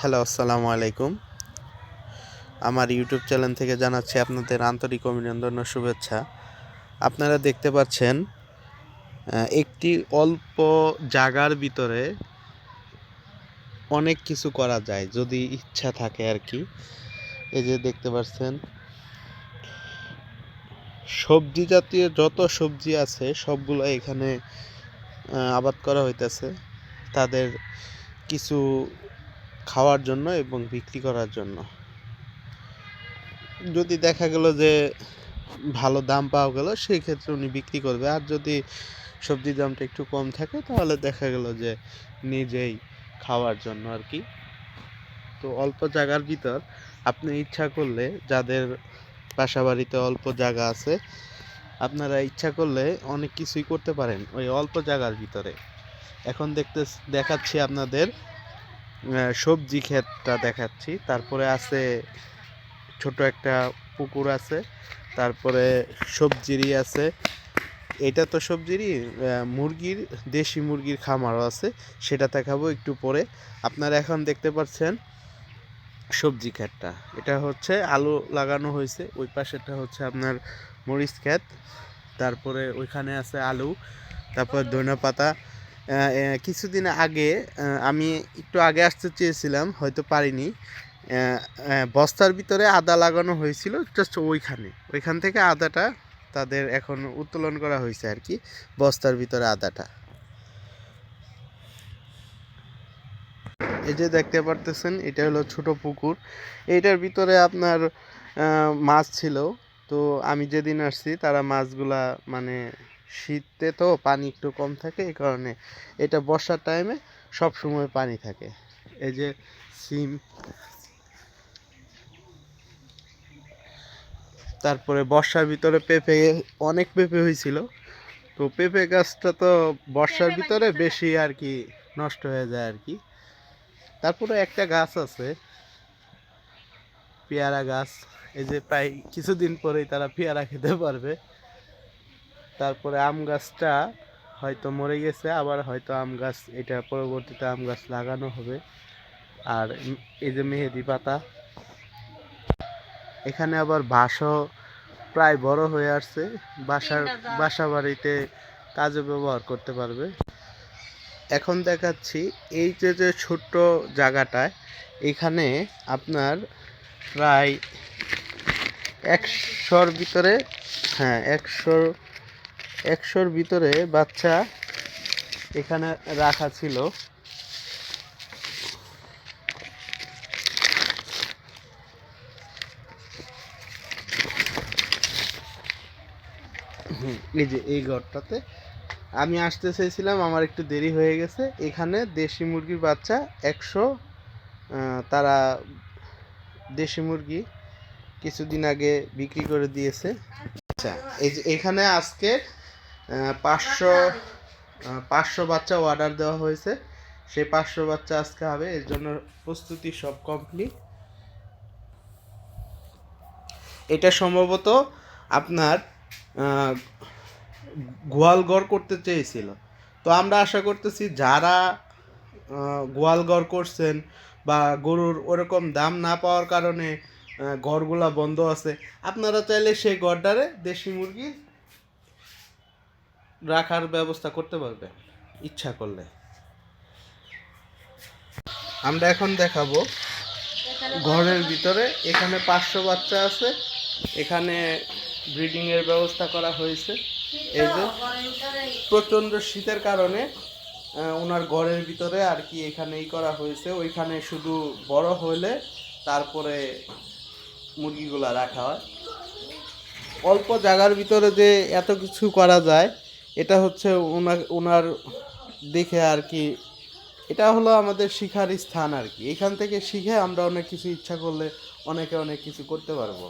Hello, আসসালামু আলাইকুম। আমার ইউটিউব চ্যানেল থেকে জানাচ্ছি আপনাদের আন্তরিক অভিনন্দন ও শুভেচ্ছা। আপনারা দেখতে পাচ্ছেন একটি অল্প জায়গার ভিতরে অনেক কিছু করা যায় যদি ইচ্ছা থাকে আর কি। এই যে দেখতে পাচ্ছেন সবজি জাতীয় যত সবজি আছে সবগুলো এখানে আবাদ করা হইতেছে তাদের কিছু খাওয়ার জন্য এবং বিক্রি করার জন্য। যদি দেখা গেল যে ভালো দাম পাওয়া গেল সেই ক্ষেত্রে উনি বিক্রি করবে, আর যদি সবজির দামটা একটু কম থাকে তাহলে দেখা গেল যে নিজেই খাওয়ার জন্য আর কি। তো অল্প জায়গার ভিতর আপনি ইচ্ছা করলে, যাদের বাসা বাড়িতে অল্প জায়গা আছে, আপনারা ইচ্ছা করলে অনেক কিছুই করতে পারেন ওই অল্প জায়গার ভিতরে। এখন দেখাচ্ছি আপনাদের সবজি ক্ষেতটা দেখাচ্ছি। তারপরে আছে ছোট একটা পুকুর আছে, তারপরে সবজিরই আছে। এটা তো সবজিরই, মুরগির, দেশি মুরগির খামারও আছে, সেটা দেখাবো একটু পরে। আপনারা এখন দেখতে পাচ্ছেন সবজি ক্ষেতটা, এটা হচ্ছে আলু লাগানো হয়েছে। ওই পাশেরটা হচ্ছে আপনার মরিচ ক্ষেত, তারপরে ওইখানে আছে আলু, তারপর ধনেপাতা। কিছুদিন আগে আমি একটু আগে আসতে চেয়েছিলাম, হয়তো পারিনি। বস্তার ভিতরে আদা লাগানো হয়েছিল, জাস্ট ওইখান থেকে আদাটা তাদের এখন উত্তোলন করা হয়েছে আর কি, বস্তার ভিতরে আদাটা। এই যে দেখতে পারতেছেন এটা হলো ছোট পুকুর, এইটার ভিতরে আপনার মাছ ছিল। তো আমি যেদিন আসছি তারা মাছগুলা, মানে শীতে তো পানি একটু কম থাকে, এই কারণে এটা বর্ষার টাইমে সব সময় পানি থাকে। এই যে সিম, তারপরে বর্ষার ভিতরে পেঁপে, অনেক পেঁপে হয়েছিল। তো পেঁপে গাছটা তো বর্ষার ভিতরে বেশি আর কি নষ্ট হয়ে যায় আর কি। তারপরে একটা গাছ আছে পেয়ারা গাছ, এই যে প্রায় কিছুদিন পরেই তারা পেয়ারা খেতে পারবে। তারপরে আম গাছটা হয়তো মরে গেছে, আবার হয়তো আম গাছ, এটা পরবর্তীতে আম গাছ লাগানো হবে। আর এই যে মেহেদি পাতা, এখানে আবার বাঁশও প্রায় বড় হয়ে আসছে, বাসা বাড়িতে কাজে ব্যবহার করতে পারবে। এখন দেখাচ্ছি এই যে ছোট্ট জায়গাটায়, এখানে আপনার প্রায় 100-র ভিতরে, হ্যাঁ 100-র ভিতরে বাচ্চা এখানে রাখা ছিল। এই যে এই ঘরটাতে আমি আসতে চেয়েছিলাম, আমার একটু দেরি হয়ে গেছে। এখানে দেশি মুরগির বাচ্চা 100, তারা দেশি মুরগি কিছুদিন আগে বিক্রি করে দিয়েছে। আচ্ছা, এই যে এখানে আজকে 500 বাচ্চা অর্ডার দেওয়া হয়েছে, সেই 500 বাচ্চা আজকে হবে, এর জন্য প্রস্তুতি সব কমপ্লিট। এটা সম্ভবত আপনার গোয়াল ঘর করতে চেয়েছিল। তো আমরা আশা করতেছি যারা গোয়াল ঘর করছেন বা গরুর ওরকম দাম না পাওয়ার কারণে ঘরগুলা বন্ধ আছে, আপনারা চাইলে সেই ঘরটারে দেশি মুরগি রাখার ব্যবস্থা করতে পারবেন ইচ্ছা করলে। আমরা এখন দেখাবো ঘরের ভিতরে। এখানে 500 বাচ্চা আছে, এখানে ব্রিডিং এর ব্যবস্থা করা হয়েছে। এই যে প্রচন্ড শীতের কারণে ওনার ঘরের ভিতরে আর কি এখানেই করা হয়েছে, ওইখানে শুধু বড় হলে তারপরে মুরগিগুলা রাখা হয়। অল্প জায়গার ভিতরে যে এত কিছু করা যায়, এটা হচ্ছে ওনার দেখে আর কি, এটা হলো আমাদের শিখার স্থান আর কি। এখান থেকে শিখে আমরা অনেক কিছু ইচ্ছা করলে অনেকে অনেক কিছু করতে পারবো।